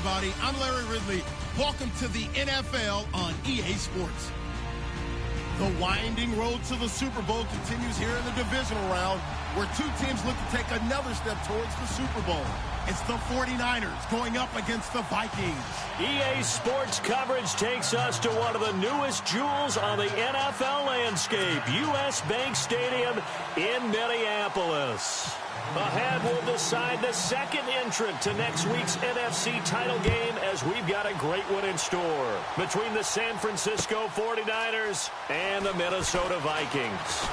everybody. I'm Larry Ridley. Welcome to the NFL on EA Sports. The winding road to the Super Bowl continues here in the divisional round, where two teams look to take another step towards the Super Bowl. It's the 49ers going up against the Vikings. EA Sports coverage takes us to one of the newest jewels on the NFL landscape, US Bank Stadium in Minneapolis. Ahead, we'll decide the second entrant to next week's NFC title game, as we've got a great one in store between the San Francisco 49ers and the Minnesota Vikings.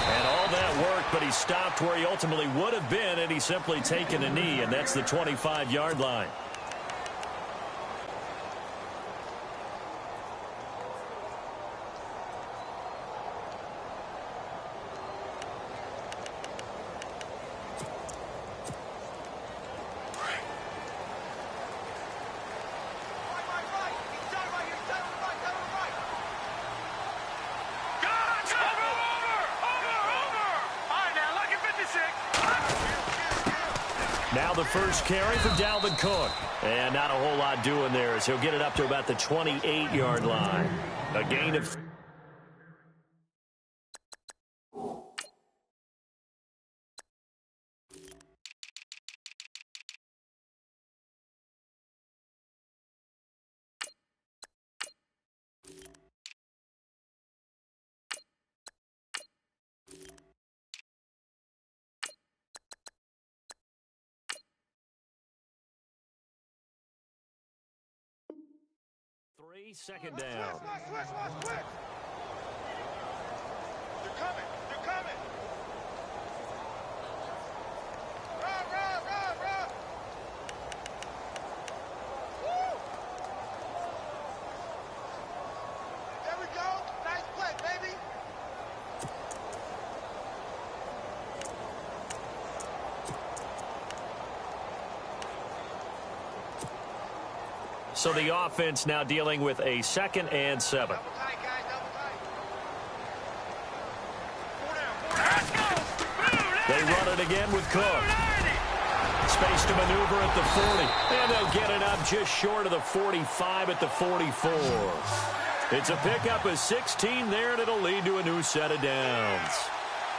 And all that worked, but he stopped where he ultimately would have been had he simply taken a knee, and that's the 25-yard line. Now the first carry for Dalvin Cook. And not a whole lot doing there, as he'll get it up to about the 28-yard line. A gain of... Second down. Switch. They're coming. Run. Woo! There we go. Nice play, baby. So the offense now dealing with a 2nd and 7. Double tight, guys. Double tight. They run it again with Cook. Space to maneuver at the 40. And they'll get it up just short of the 45 at the 44. It's a pickup of 16 there, and it'll lead to a new set of downs.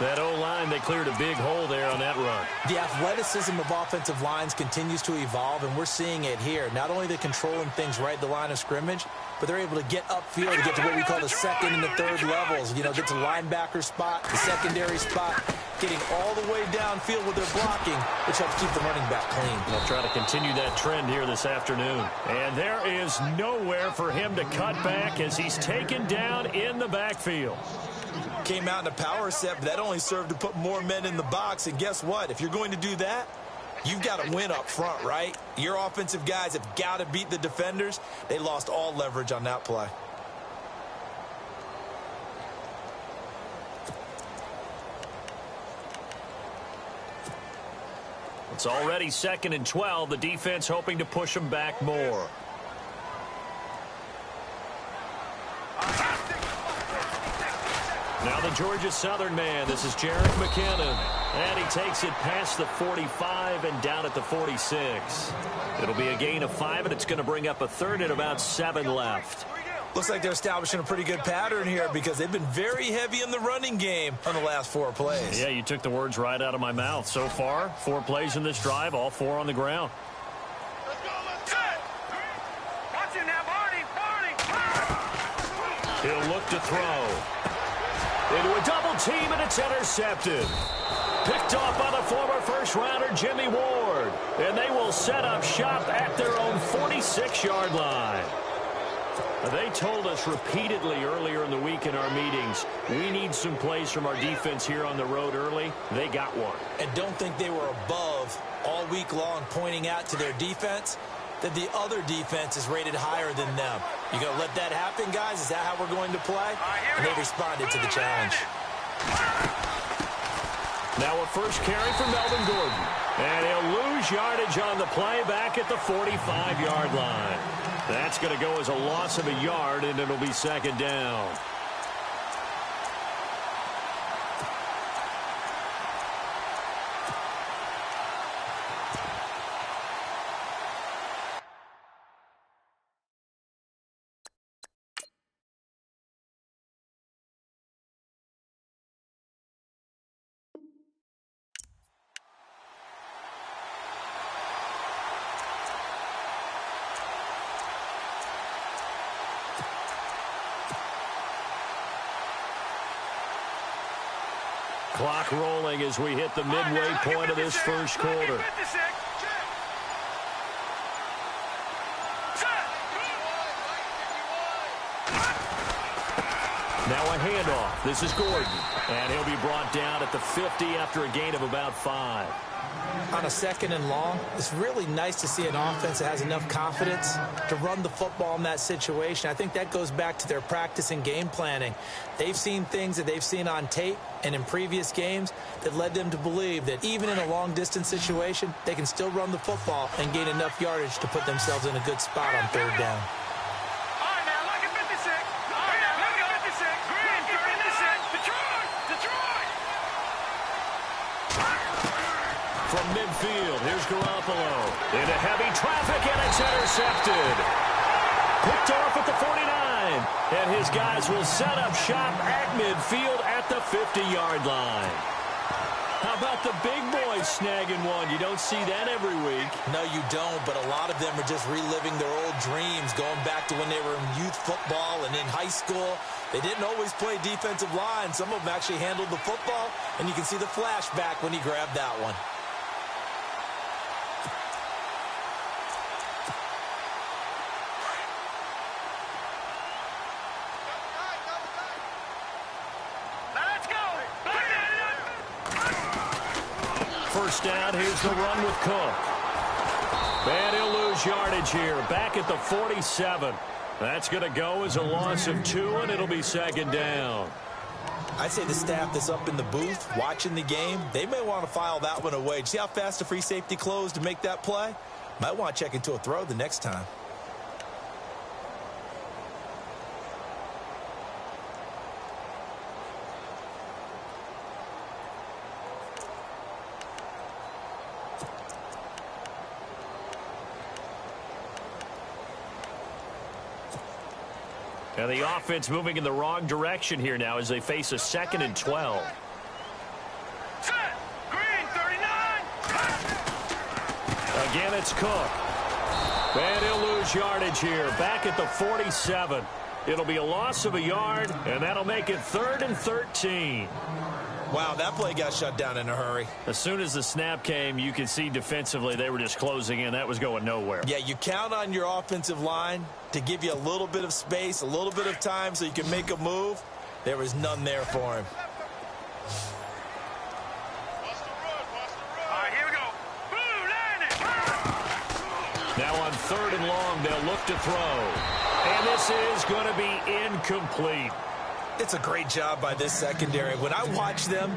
That O-line, they cleared a big hole there on that run. The athleticism of offensive lines continues to evolve, and we're seeing it here. Not only they're controlling things right at the line of scrimmage, but they're able to get upfield to get to what we call the 2nd and the 3rd levels. You know, get to linebacker spot, the secondary spot, getting all the way downfield with their blocking, which helps keep the running back clean. They'll try to continue that trend here this afternoon. And there is nowhere for him to cut back as he's taken down in the backfield. Came out in a power set, but that only served to put more men in the box. And guess what? If you're going to do that, you've got to win up front, right? Your offensive guys have got to beat the defenders. They lost all leverage on that play. It's already 2nd and 12. The defense hoping to push them back more. Now the Georgia Southern man. This is Jerick McKinnon. And he takes it past the 45 and down at the 46. It'll be a gain of 5, and it's going to bring up a 3rd and about 7 left. Looks like they're establishing a pretty good pattern here, because they've been very heavy in the running game on the last 4 plays. Yeah, you took the words right out of my mouth. So far, 4 plays in this drive, all 4 on the ground. Let's go. Watch it now, Barney. He'll look to throw. Into a double team, and it's intercepted. Picked off by the former first-rounder Jimmy Ward. And they will set up shop at their own 46-yard line. They told us repeatedly earlier in the week in our meetings, we need some plays from our defense here on the road early. They got one. And don't think they were above all week long, pointing out to their defense that the other defense is rated higher than them. You going to let that happen, guys? Is that how we're going to play? And they responded to the challenge. Now a first carry for Melvin Gordon. And he'll lose yardage on the play back at the 45-yard line. That's going to go as a loss of a yard, and it'll be 2nd down. Clock rolling as we hit the midway point of this first quarter. Now a handoff. This is Gordon. And he'll be brought down at the 50 after a gain of about 5. On a second and long, it's really nice to see an offense that has enough confidence to run the football in that situation. I think that goes back to their practice and game planning. They've seen things that they've seen on tape and in previous games that led them to believe that even in a long-distance situation, they can still run the football and gain enough yardage to put themselves in a good spot on third down. From midfield, here's Garoppolo. Into heavy traffic, and it's intercepted. Picked off at the 49. And his guys will set up shop at midfield at the 50-yard line. How about the big boys snagging one? You don't see that every week. No, you don't, but a lot of them are just reliving their old dreams, going back to when they were in youth football and in high school. They didn't always play defensive line. Some of them actually handled the football, and you can see the flashback when he grabbed that one. First down, here's the run with Cook. And he'll lose yardage here, back at the 47. That's going to go as a loss of 2, and it'll be second down. I'd say the staff that's up in the booth watching the game, they may want to file that one away. See how fast the free safety closed to make that play? Might want to check into a throw the next time. And the offense moving in the wrong direction here now as they face a 2nd and 12. Green, 39. Again, it's Cook. And he'll lose yardage here, back at the 47. It'll be a loss of a yard, and that'll make it 3rd and 13. Wow, that play got shut down in a hurry. As soon as the snap came, you could see defensively they were just closing in. That was going nowhere. Yeah, you count on your offensive line to give you a little bit of space, a little bit of time so you can make a move. There was none there for him. All right, here we go. Blue, landing. Now on 3rd and long, they'll look to throw. And this is going to be incomplete. It's a great job by this secondary. When I watch them,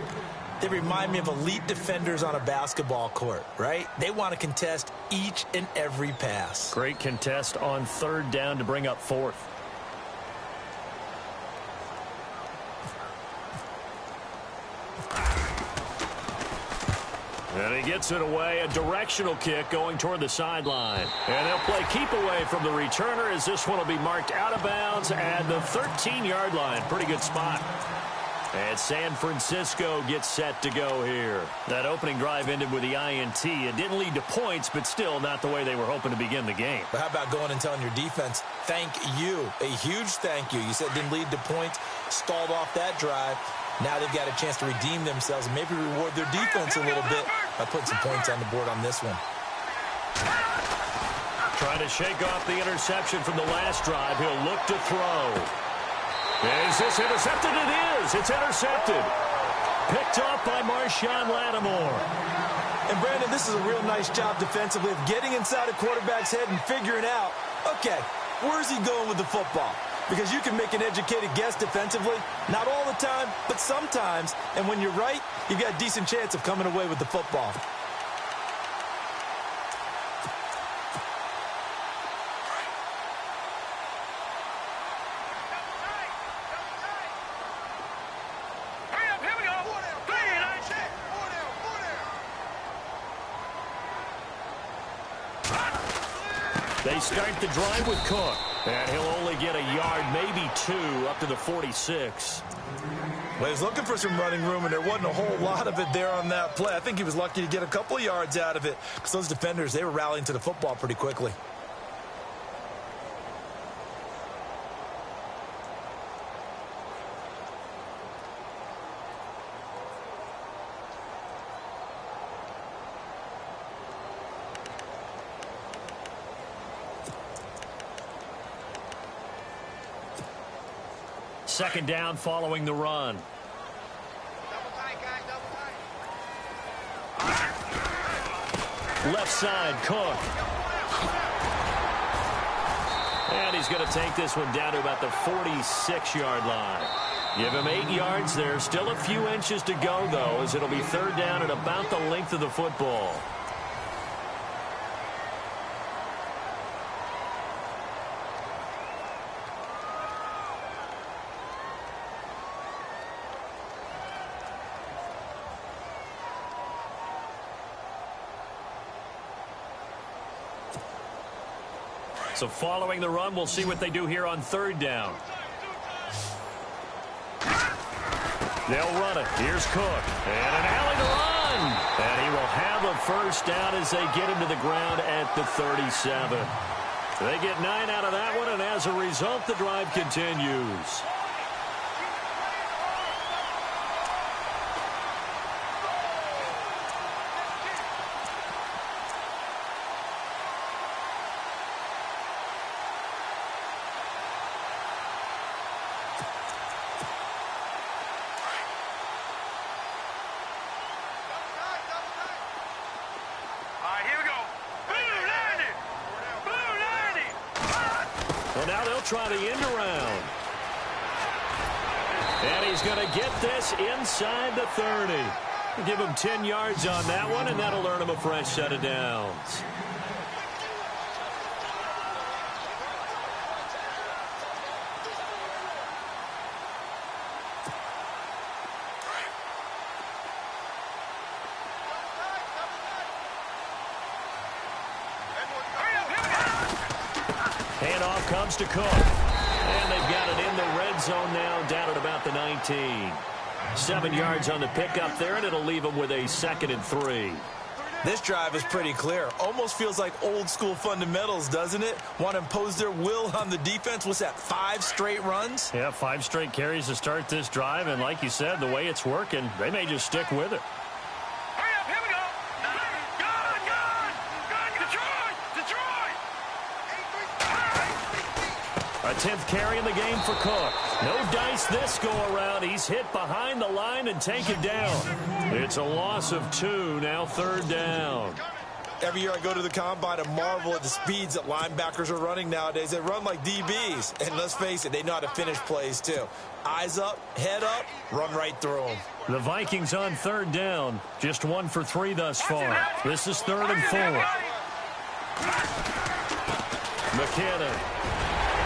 they remind me of elite defenders on a basketball court, right? They want to contest each and every pass. Great contest on 3rd down to bring up 4th. And he gets it away, a directional kick going toward the sideline. And they'll play keep away from the returner as this one will be marked out of bounds at the 13-yard line. Pretty good spot. And San Francisco gets set to go here. That opening drive ended with the INT. It didn't lead to points, but still not the way they were hoping to begin the game. But how about going and telling your defense, thank you, a huge thank you. You said it didn't lead to points, stalled off that drive. Now they've got a chance to redeem themselves and maybe reward their defense a little bit by putting some points on the board on this one. Trying to shake off the interception from the last drive. He'll look to throw. Is this intercepted? It is. It's intercepted. Picked off by Marshawn Lattimore. And, Brandon, this is a real nice job defensively of getting inside a quarterback's head and figuring out, okay, where's he going with the football? Because you can make an educated guess defensively, not all the time, but sometimes. And when you're right, you've got a decent chance of coming away with the football. Hurry up, here we go. They start the drive with Cook. And he'll only get a yard, maybe 2, up to the 46. Well, he was looking for some running room, and there wasn't a whole lot of it there on that play. I think he was lucky to get a couple of yards out of it because those defenders, they were rallying to the football pretty quickly. Second down following the run. Double tight, guys, double tight. Left side, Cook. And he's going to take this one down to about the 46-yard line. Give him 8 yards there. Still a few inches to go, though, as it'll be third down at about the length of the football. So following the run, we'll see what they do here on third down. They'll run it. Here's Cook. And an alley to run. And he will have a first down as they get him to the ground at the 37. They get 9 out of that one, and as a result, the drive continues. Try the end around. And he's going to get this inside the 30. Give him 10 yards on that one, and that'll earn him a fresh set of downs. Handoff comes to Cook. And they've got it in the red zone now, down at about the 19. 7 yards on the pickup there, and it'll leave them with a 2nd and 3. This drive is pretty clear. Almost feels like old school fundamentals, doesn't it? Want to impose their will on the defense. What's that, 5 straight runs? Yeah, 5 straight carries to start this drive, and like you said, the way it's working, they may just stick with it. A 10th carry in the game for Cook. No dice this go-around. He's hit behind the line and taken down. It's a loss of 2, now third down. Every year I go to the combine and marvel at the speeds that linebackers are running nowadays. They run like DBs. And let's face it, they know how to finish plays too. Eyes up, head up, run right through them. The Vikings on third down. Just 1 for 3 thus far. This is 3rd and 4. McKinnon.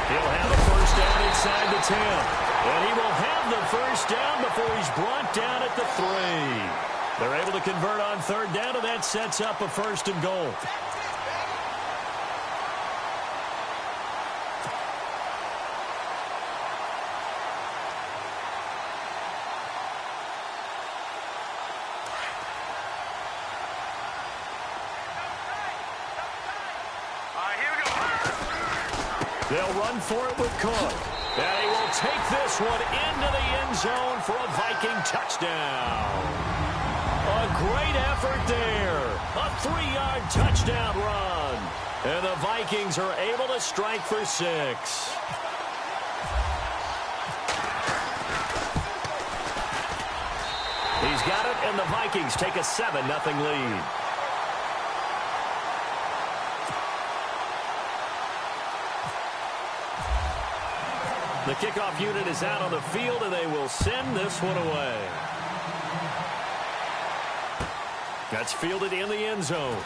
He'll have a first down inside the 10. And he will have the first down before he's brought down at the 3. They're able to convert on third down, and that sets up a 1st and goal. They'll run for it with Cook. And he will take this one into the end zone for a Viking touchdown. A great effort there. A 3-yard touchdown run. And the Vikings are able to strike for 6. He's got it, and the Vikings take a 7-0 lead. The kickoff unit is out on the field, and they will send this one away. That's fielded in the end zone.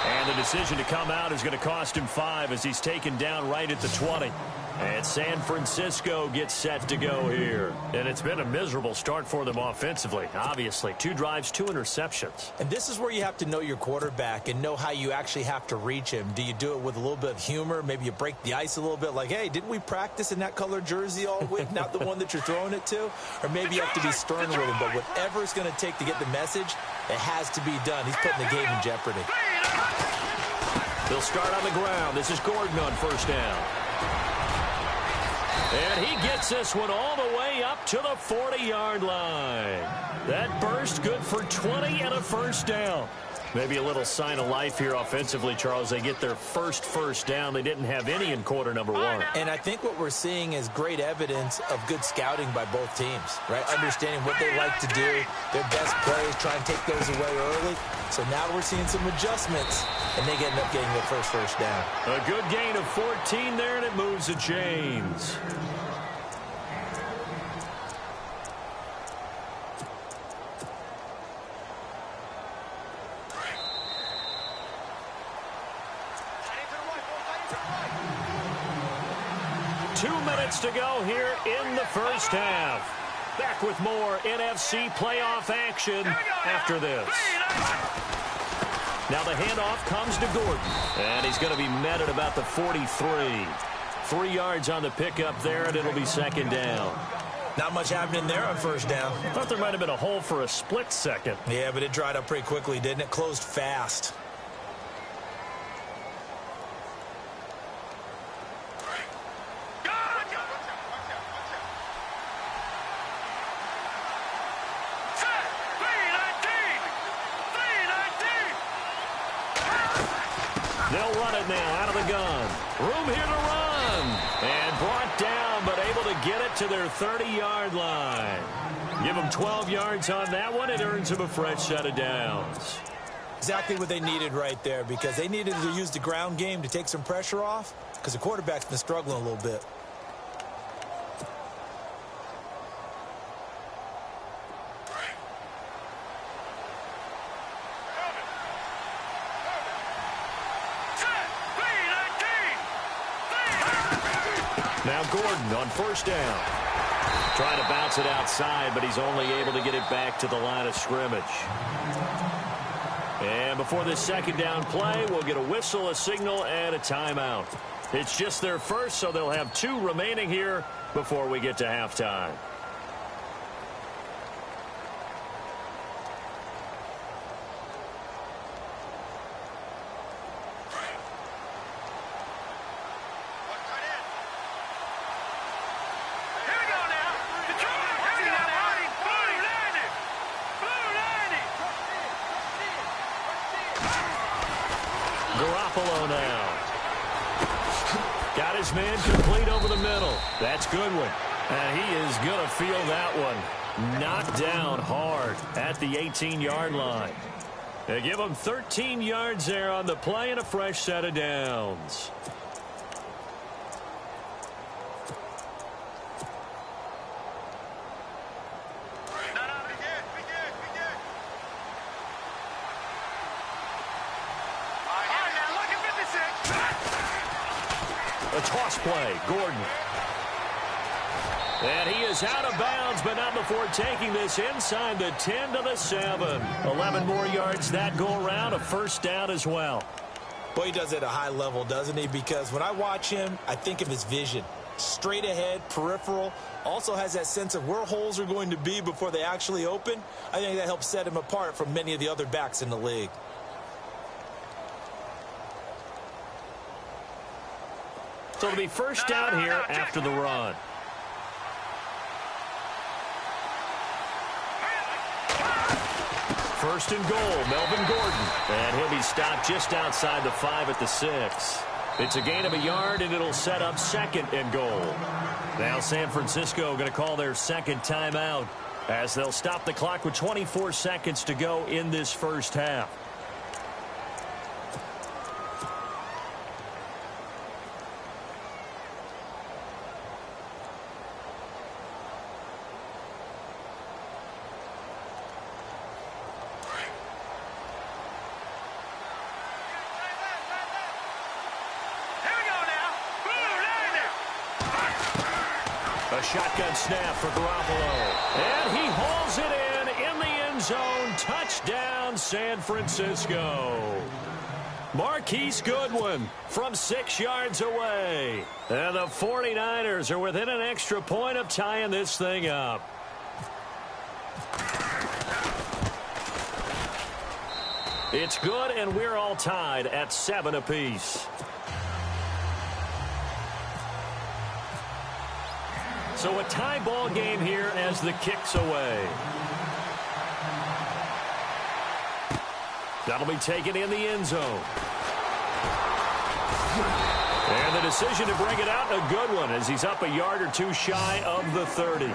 And the decision to come out is going to cost him 5 as he's taken down right at the 20. And San Francisco gets set to go here. And it's been a miserable start for them offensively. Obviously, 2 drives, 2 interceptions. And this is where you have to know your quarterback and know how you actually have to reach him. Do you do it with a little bit of humor? Maybe you break the ice a little bit like, hey, didn't we practice in that color jersey all week? Not the one that you're throwing it to? Or maybe you have to be stern with him. But whatever it's going to take to get the message, it has to be done. He's putting the game in jeopardy. They'll start on the ground. This is Gordon on first down. And he gets this one all the way up to the 40-yard line. That burst good for 20 and a first down. Maybe a little sign of life here offensively, Charles. They get their first down. They didn't have any in quarter number one. And I think what we're seeing is great evidence of good scouting by both teams, right? Understanding what they like to do, their best plays, try and take those away early. So now we're seeing some adjustments, and they end up getting their first down. A good gain of 14 there, and it moves the chains. To go here in the first half. Back with more NFC playoff action after this. Now the handoff comes to Gordon, and he's going to be met at about the 43. 3 yards on the pickup there, and it'll be second down. Not much happening there on first down. Thought there might have been a hole for a split second. Yeah, but it dried up pretty quickly, didn't it? Closed fast. They'll run it now out of the gun. Room here to run. And brought down, but able to get it to their 30-yard line. Give them 12 yards on that one. It earns them a fresh set of downs. Exactly what they needed right there, because they needed to use the ground game to take some pressure off, because the quarterback's been struggling a little bit. Now Gordon on first down. Trying to bounce it outside, but he's only able to get it back to the line of scrimmage. And before this second down play, we'll get a whistle, a signal, and a timeout. It's just their first, so they'll have 2 remaining here before we get to halftime. Man complete over the middle. That's Goodwin. And he is going to feel that one. Knocked down hard at the 18-yard line. They give him 13 yards there on the play and a fresh set of downs. A toss play, Gordon. And he is out of bounds, but not before taking this inside the 10 to the 7. 11 more yards that go around, a first down as well. Well, he does it at a high level, doesn't he? Because when I watch him, I think of his vision. Straight ahead, peripheral, also has that sense of where holes are going to be before they actually open. I think that helps set him apart from many of the other backs in the league. So it'll be first down here after the run. First and goal, Melvin Gordon. And he'll be stopped just outside the 5 at the 6. It's a gain of a yard, and it'll set up second and goal. Now San Francisco going to call their second timeout as they'll stop the clock with 24 seconds to go in this first half. A shotgun snap for Garoppolo. And he hauls it in the end zone. Touchdown, San Francisco. Marquise Goodwin from 6 yards away. And the 49ers are within an extra point of tying this thing up. It's good, and we're all tied at 7 apiece. So a tie ball game here as the kick's away. That'll be taken in the end zone. And the decision to bring it out, a good one, as he's up a yard or two shy of the 30.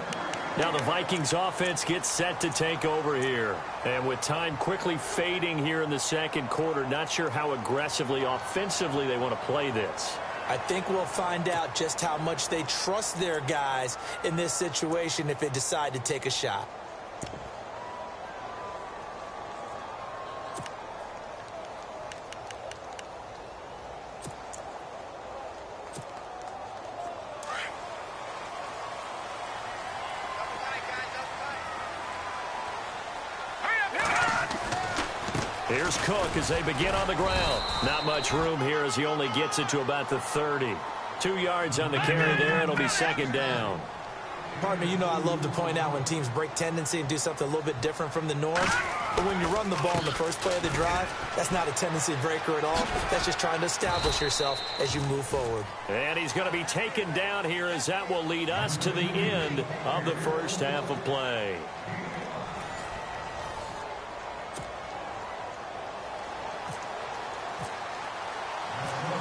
Now the Vikings offense gets set to take over here. And with time quickly fading here in the second quarter, not sure how aggressively, offensively they want to play this. I think we'll find out just how much they trust their guys in this situation if they decide to take a shot. Here's Cook as they begin on the ground. Not much room here as he only gets it to about the 30. 2 yards on the carry there. It'll be second down. Pardon me, you know I love to point out when teams break tendency and do something a little bit different from the norm. But when you run the ball in the first play of the drive, that's not a tendency breaker at all. That's just trying to establish yourself as you move forward. And he's going to be taken down here as that will lead us to the end of the first half of play.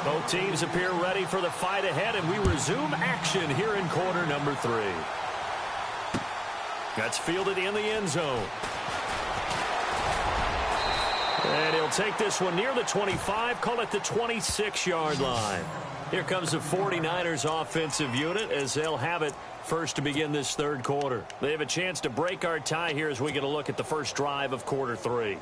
Both teams appear ready for the fight ahead, and we resume action here in quarter number 3. That's fielded in the end zone. And he'll take this one near the 25, call it the 26-yard line. Here comes the 49ers offensive unit as they'll have it first to begin this third quarter. They have a chance to break our tie here as we get a look at the first drive of quarter 3.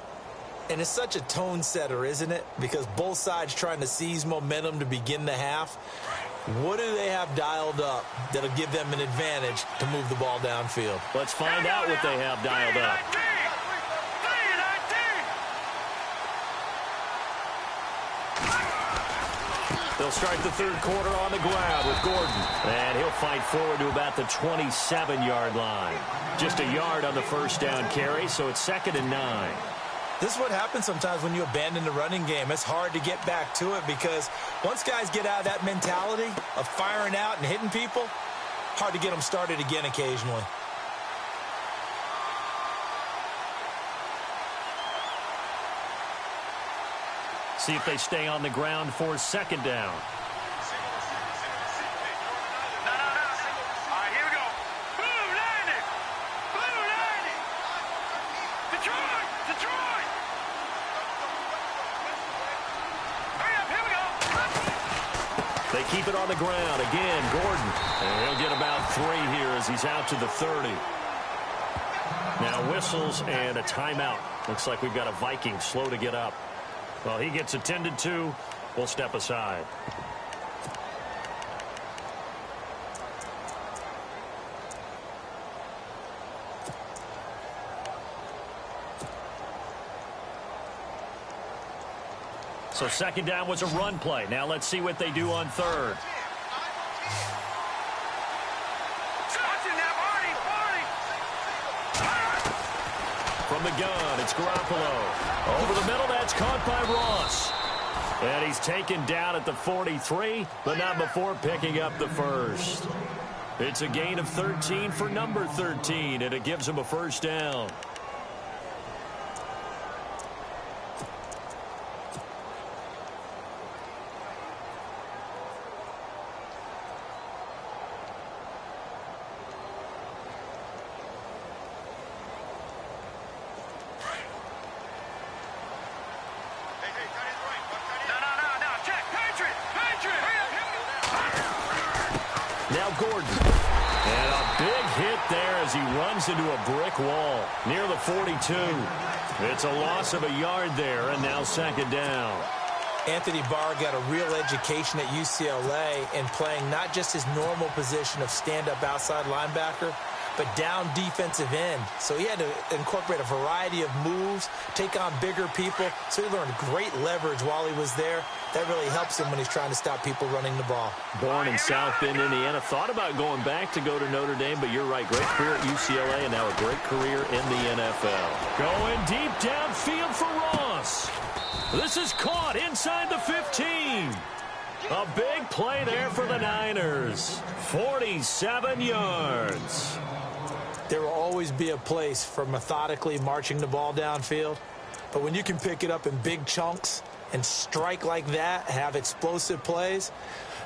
And it's such a tone setter, isn't it? Because both sides trying to seize momentum to begin the half. What do they have dialed up that'll give them an advantage to move the ball downfield? Let's find out what they have dialed up. They'll start the third quarter on the ground with Gordon. And he'll fight forward to about the 27-yard line. Just a yard on the first down carry, so it's 2nd and 9. This is what happens sometimes when you abandon the running game. It's hard to get back to it because once guys get out of that mentality of firing out and hitting people, hard to get them started again occasionally. See if they stay on the ground for second down. They keep it on the ground. Again, Gordon. And he'll get about 3 here as he's out to the 30. Now whistles and a timeout. Looks like we've got a Viking slow to get up. Well, he gets attended to. We'll step aside. So second down was a run play. Now let's see what they do on third. From the gun, it's Garoppolo. Over the middle, that's caught by Ross. And he's taken down at the 43, but not before picking up the first. It's a gain of 13 for number 13, and it gives him a first down. Into a brick wall near the 42. It's a loss of a yard there, and now second down. Anthony Barr got a real education at UCLA in playing not just his normal position of stand-up outside linebacker, but down defensive end. So he had to incorporate a variety of moves, take on bigger people. So he learned great leverage while he was there. That really helps him when he's trying to stop people running the ball. Born in South Bend, Indiana. Thought about going back to go to Notre Dame, but you're right. Great career at UCLA and now a great career in the NFL. Going deep downfield for Ross. This is caught inside the 15. A big play there for the Niners. 47 yards. There will always be a place for methodically marching the ball downfield. But when you can pick it up in big chunks and strike like that, have explosive plays,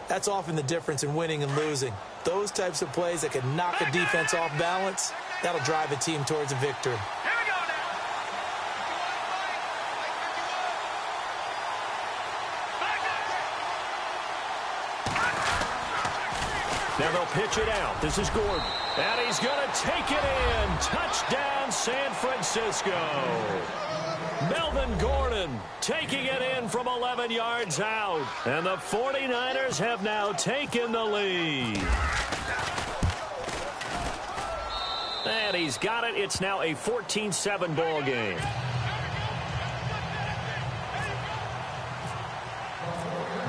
that's often the difference in winning and losing. Those types of plays that can knock a defense off balance, that'll drive a team towards a victory. Now they'll pitch it out. This is Gordon. And he's going to take it in. Touchdown, San Francisco. Melvin Gordon taking it in from 11 yards out. And the 49ers have now taken the lead. And he's got it. It's now a 14-7 ball game.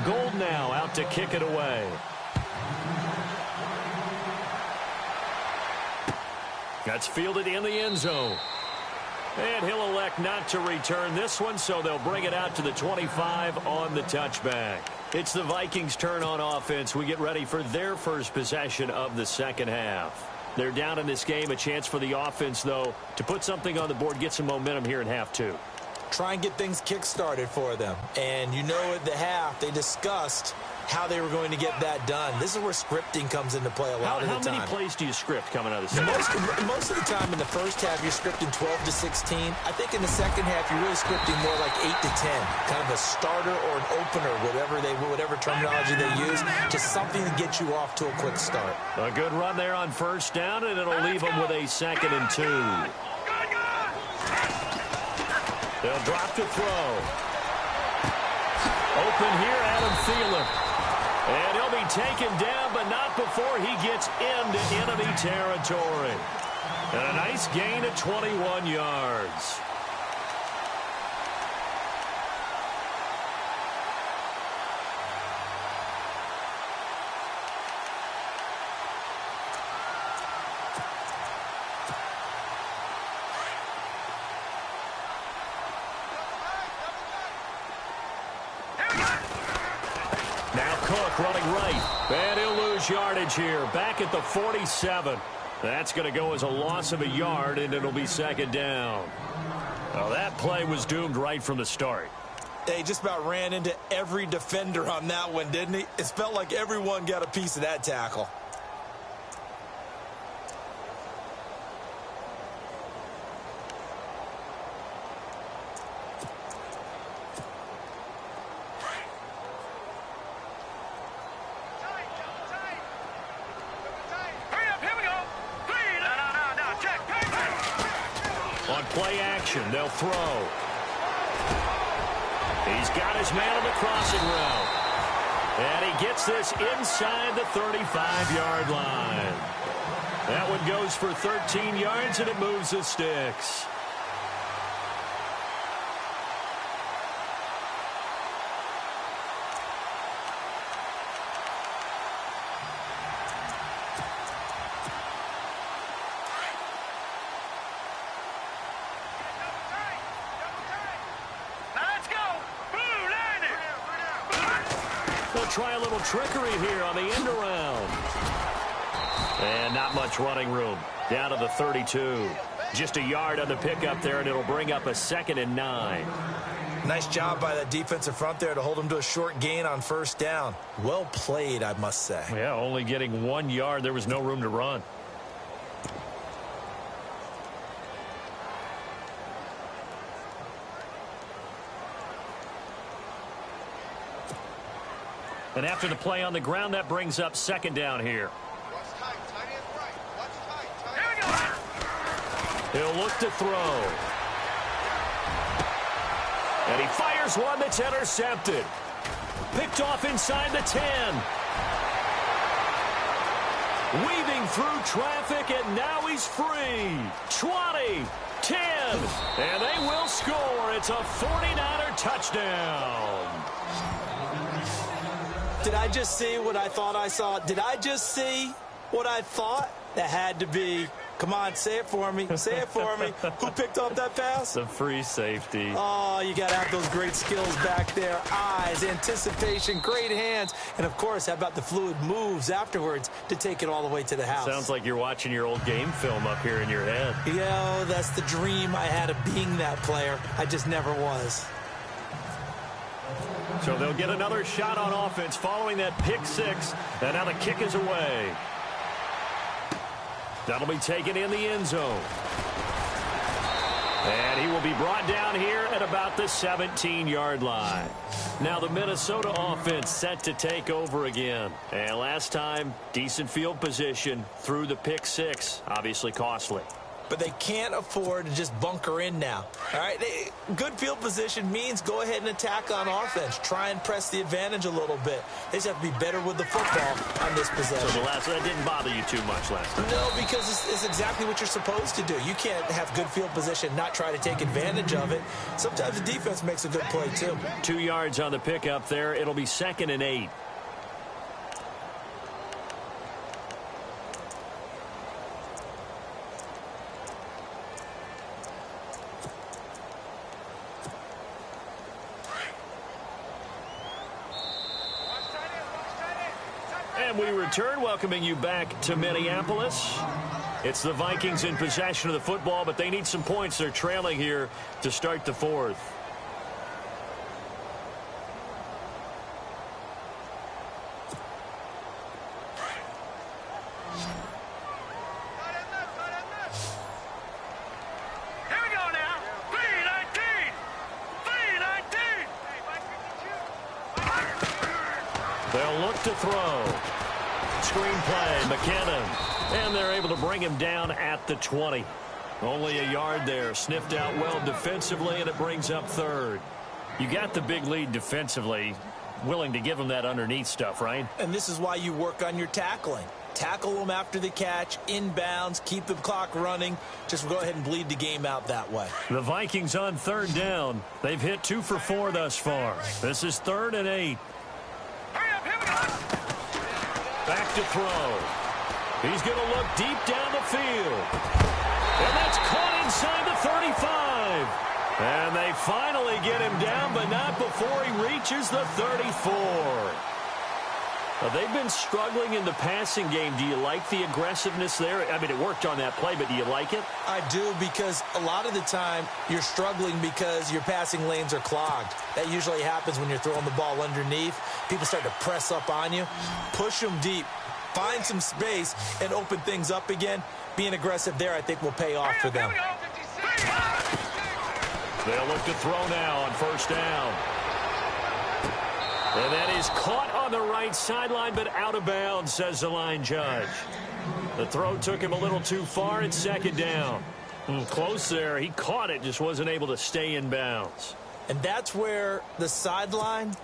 Gold now out to kick it away. That's fielded in the end zone. And he'll elect not to return this one, so they'll bring it out to the 25 on the touchback. It's the Vikings' turn on offense. We get ready for their first possession of the second half. They're down in this game. A chance for the offense, though, to put something on the board, get some momentum here in half two. Try and get things kick-started for them. And you know at the half, they discussed how they were going to get that done. This is where scripting comes into play a lot of the time. How many plays do you script coming out of the second? Most of the time in the first half, you're scripting 12 to 16. I think in the second half, you're really scripting more like 8 to 10. Kind of a starter or an opener, whatever terminology they use. Just something to get you off to a quick start. A good run there on first down, and it'll leave them with a 2nd and 2. They'll drop to throw. Open here, Adam Thielen. And he'll be taken down, but not before he gets into enemy territory. And a nice gain of 21 yards. Running right, and he'll lose yardage here. Back at the 47. That's going to go as a loss of a yard, and it'll be 2nd down. Well, that play was doomed right from the start. He just about ran into every defender on that one, didn't he? It felt like everyone got a piece of that tackle. Play action. They'll throw. He's got his man on the crossing route. And he gets this inside the 35-yard line. That one goes for 13 yards, and it moves the sticks. Try a little trickery here on the end around. And not much running room. Down to the 32. Just a yard on the pickup there, and it'll bring up a 2nd and 9. Nice job by that defensive front there to hold him to a short gain on first down. Well played, I must say. Yeah, only getting 1 yard. There was no room to run. And after the play on the ground, that brings up 2nd down here. He'll look to throw. And he fires one that's intercepted. Picked off inside the 10. Weaving through traffic, and now he's free. 20, 10, and they will score. It's a 49er touchdown. Did I just see what I thought I saw? Did I just see what I thought? That had to be Come on, say it for me. Say it for me. Who picked off that pass? The free safety. Oh, you got to have those great skills back there. Eyes, anticipation, great hands. And, of course, how about the fluid moves afterwards to take it all the way to the house? Sounds like you're watching your old game film up here in your head. Yeah, that's the dream I had of being that player. I just never was. So they'll get another shot on offense following that pick six. And now the kick is away. That'll be taken in the end zone. And he will be brought down here at about the 17-yard line. Now the Minnesota offense set to take over again. And last time, decent field position through the pick six. Obviously costly. But they can't afford to just bunker in now. All right, good field position means go ahead and attack on offense. Try and press the advantage a little bit. They just have to be better with the football on this possession. So that didn't bother you too much last time? No, because it's exactly what you're supposed to do. You can't have good field position, not try to take advantage of it. Sometimes the defense makes a good play, too. 2 yards on the pickup there. It'll be 2nd and 8. And we return, welcoming you back to Minneapolis. It's the Vikings in possession of the football, but they need some points. They're trailing here to start the fourth. They'll look to throw. Screen play, McKinnon. And they're able to bring him down at the 20. Only a yard there. Sniffed out well defensively, and it brings up 3rd. You got the big lead defensively. Willing to give them that underneath stuff, right? And this is why you work on your tackling. Tackle them after the catch, inbounds, keep the clock running. Just go ahead and bleed the game out that way. The Vikings on 3rd down. They've hit 2 for 4 thus far. This is 3rd and 8. Back to throw. He's going to look deep down the field. And that's caught inside the 35. And they finally get him down, but not before he reaches the 34. They've been struggling in the passing game. Do you like the aggressiveness there? I mean, it worked on that play, but do you like it? I do, because a lot of the time you're struggling because your passing lanes are clogged. That usually happens when you're throwing the ball underneath. People start to press up on you. Push them deep. Find some space and open things up again. Being aggressive there, I think, will pay off for them. They'll look to throw now on 1st down. And that is caught on the right sideline, but out of bounds, says the line judge. The throw took him a little too far. It's 2nd down. Close there. He caught it, just wasn't able to stay in bounds. And that's where the sideline,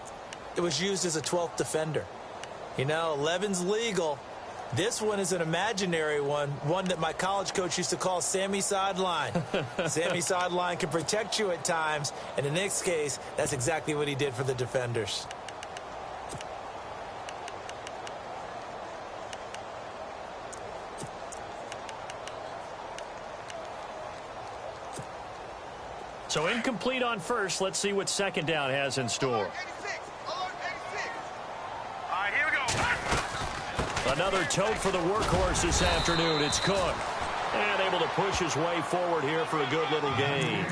it was used as a 12th defender. You know, 11's legal. This one is an imaginary one that my college coach used to call Sammy Sideline. Sammy Sideline can protect you at times, and in this case, that's exactly what he did for the defenders. So incomplete on 1st. Let's see what 2nd down has in store. Another tote for the workhorse this afternoon. It's Cook. And able to push his way forward here for a good little gain.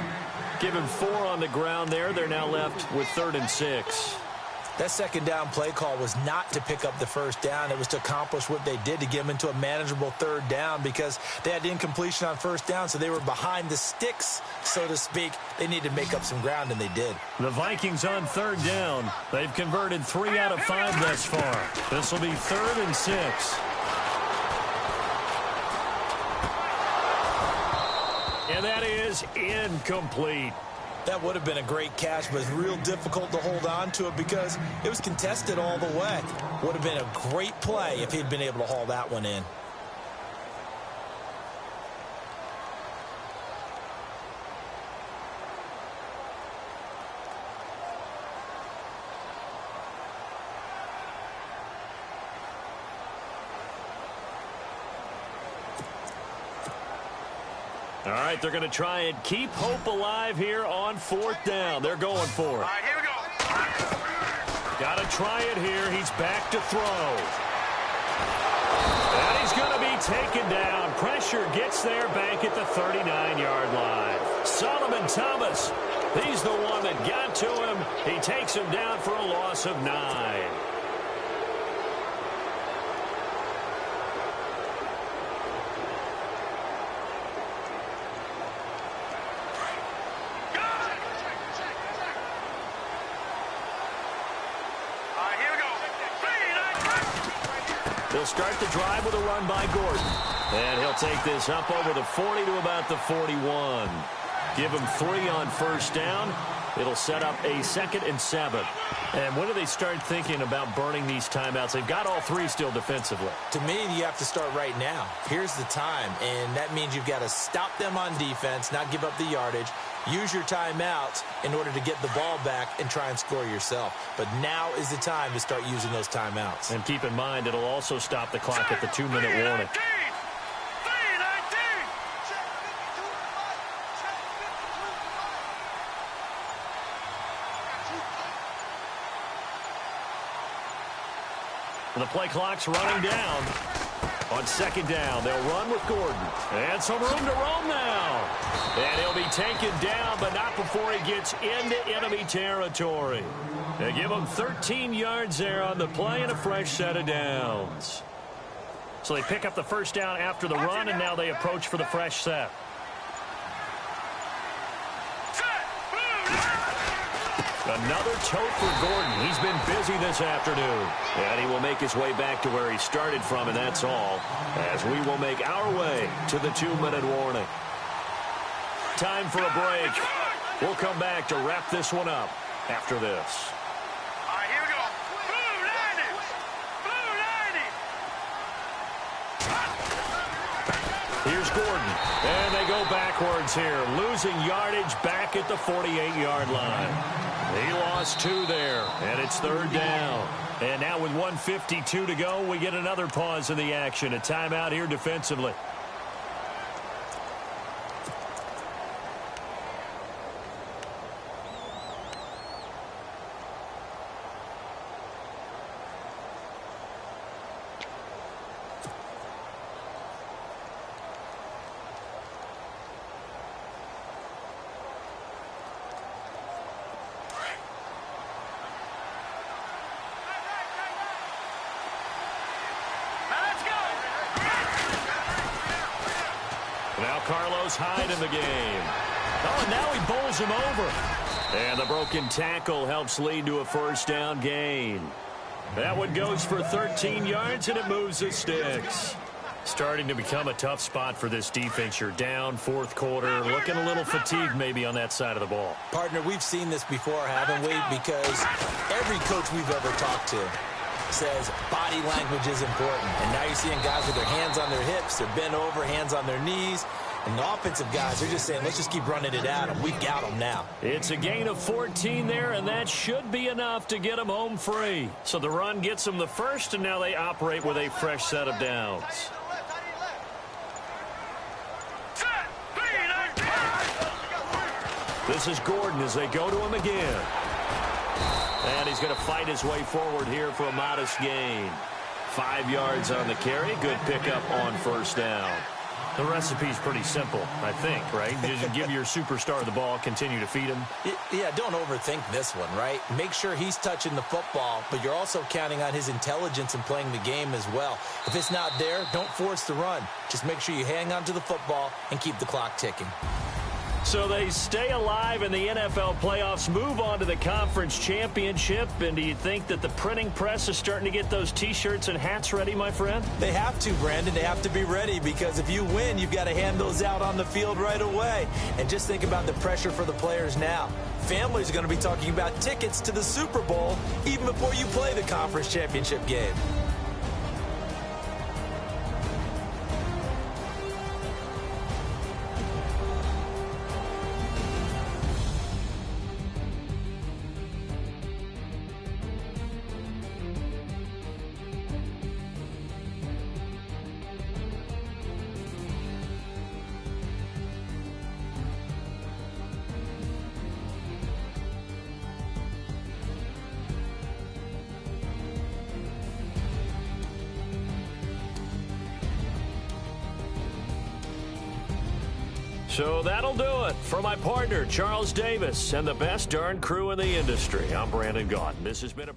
Give him 4 on the ground there. They're now left with 3rd and 6. That 2nd down play call was not to pick up the 1st down. It was to accomplish what they did, to get them into a manageable 3rd down, because they had incompletion on 1st down, so they were behind the sticks, so to speak. They needed to make up some ground, and they did. The Vikings on 3rd down. They've converted 3 out of 5 thus far. This will be 3rd and 6. And that is incomplete. That would have been a great catch, but it's real difficult to hold on to it because it was contested all the way. Would have been a great play if he'd been able to haul that one in. All right, they're going to try and keep hope alive here on 4th down. They're going for it. All right, here we go. Got to try it here. He's back to throw. And he's going to be taken down. Pressure gets there back at the 39-yard line. Solomon Thomas, he's the one that got to him. He takes him down for a loss of 9. He'll start the drive with a run by Gordon. And he'll take this up over the 40 to about the 41. Give him 3 on 1st down. It'll set up a 2nd and 7. And when do they start thinking about burning these timeouts? They've got all 3 still defensively. To me, you have to start right now. Here's the time, and that means you've got to stop them on defense, not give up the yardage, use your timeouts in order to get the ball back and try and score yourself. But now is the time to start using those timeouts. And keep in mind, it'll also stop the clock at the 2-minute warning. The play clock's running down. On 2nd down, they'll run with Gordon. And some room to roam now. And he'll be taken down, but not before he gets into enemy territory. They give him 13 yards there on the play and a fresh set of downs. So they pick up the 1st down after the run, and now they approach for the fresh set. Another tote for Gordon. He's been busy this afternoon. And he will make his way back to where he started from, and that's all, as we will make our way to the 2-minute warning. Time for a break. We'll come back to wrap this one up after this. All right, here we go. Blue 90. Here's Gordon. And they go backwards here, losing yardage back at the 48-yard line. He lost 2 there, and it's 3rd down. And now with 1:52 to go, we get another pause in the action. A timeout here defensively. Now Carlos Hyde in the game. Oh, and now he bowls him over. And the broken tackle helps lead to a 1st down gain. That one goes for 13 yards, and it moves the sticks. Starting to become a tough spot for this defense. You're down 4th quarter, looking a little fatigued maybe on that side of the ball. Partner, we've seen this before, haven't we? Because every coach we've ever talked to says body language is important. And now you're seeing guys with their hands on their hips, they're bent over, hands on their knees. And the offensive guys are just saying, let's just keep running it at them. We got them now. It's a gain of 14 there, and that should be enough to get them home free. So the run gets them the 1st, and now they operate with a fresh set of downs. This is Gordon as they go to him again. And he's going to fight his way forward here for a modest gain. 5 yards on the carry. Good pickup on 1st down. The recipe's pretty simple, I think, right? Just give your superstar the ball, continue to feed him. Yeah, don't overthink this one, right? Make sure he's touching the football, but you're also counting on his intelligence in playing the game as well. If it's not there, don't force the run. Just make sure you hang on to the football and keep the clock ticking. So they stay alive in the NFL playoffs, move on to the conference championship. And do you think that the printing press is starting to get those T-shirts and hats ready, my friend? They have to, Brandon. They have to be ready because if you win, you've got to hand those out on the field right away. And just think about the pressure for the players now. Families are going to be talking about tickets to the Super Bowl even before you play the conference championship game. So that'll do it. For my partner, Charles Davis, and the best darn crew in the industry, I'm Brandon Gaudin. This has been a